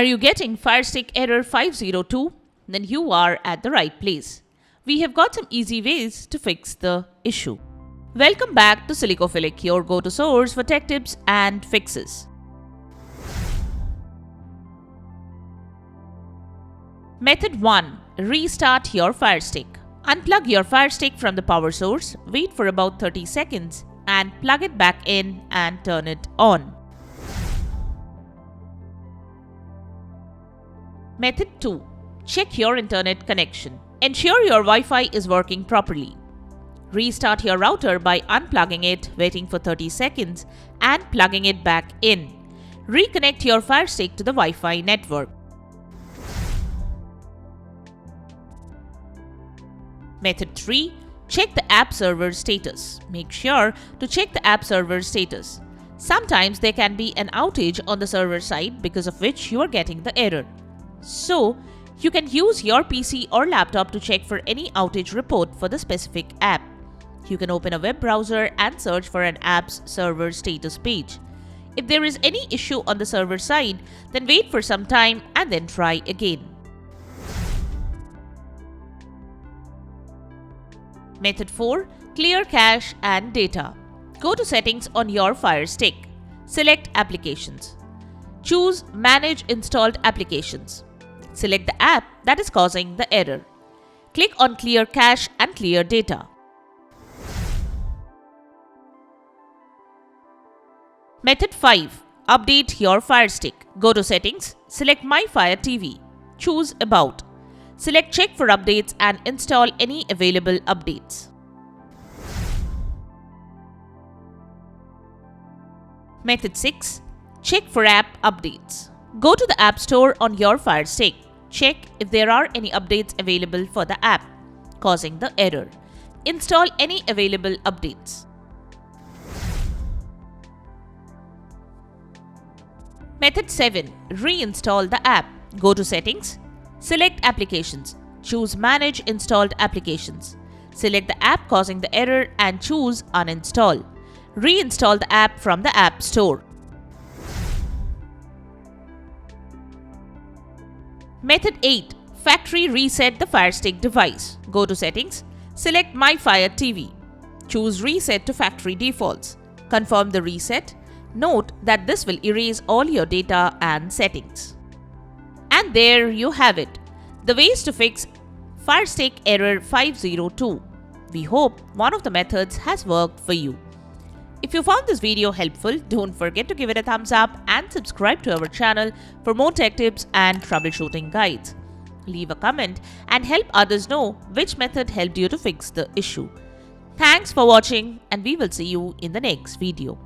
Are you getting Firestick error 502? Then you are at the right place. We have got some easy ways to fix the issue. Welcome back to Silicophilic, your go-to source for tech tips and fixes. Method 1. Restart your Firestick. Unplug your Firestick from the power source, wait for about 30 seconds and plug it back in and turn it on. Method 2. Check your internet connection. Ensure your Wi-Fi is working properly. Restart your router by unplugging it, waiting for 30 seconds and plugging it back in. Reconnect your Firestick to the Wi-Fi network. Method 3. Check the app server status. Make sure to check the app server status. Sometimes there can be an outage on the server side because of which you are getting the error. So, you can use your PC or laptop to check for any outage report for the specific app. You can open a web browser and search for an app's server status page. If there is any issue on the server side, then wait for some time and then try again. Method 4. Clear cache and data. Go to Settings on your Firestick. Select Applications. Choose Manage Installed Applications. Select the app that is causing the error. Click on Clear Cache and Clear Data. Method 5. Update your Firestick. Go to Settings. Select My Fire TV. Choose About. Select Check for updates and install any available updates. Method 6. Check for app updates. Go to the App Store on your Firestick. Check if there are any updates available for the app causing the error. Install any available updates. Method 7. Reinstall the app. Go to Settings. Select Applications. Choose Manage Installed Applications. Select the app causing the error and choose Uninstall. Reinstall the app from the App Store. Method 8. Factory reset the Firestick device. Go to Settings. Select My Fire TV. Choose Reset to Factory Defaults. Confirm the reset. Note that this will erase all your data and settings. And there you have it, the ways to fix Firestick error 502. We hope one of the methods has worked for you. If you found this video helpful, don't forget to give it a thumbs up and subscribe to our channel for more tech tips and troubleshooting guides. Leave a comment and help others know which method helped you to fix the issue. Thanks for watching and we will see you in the next video.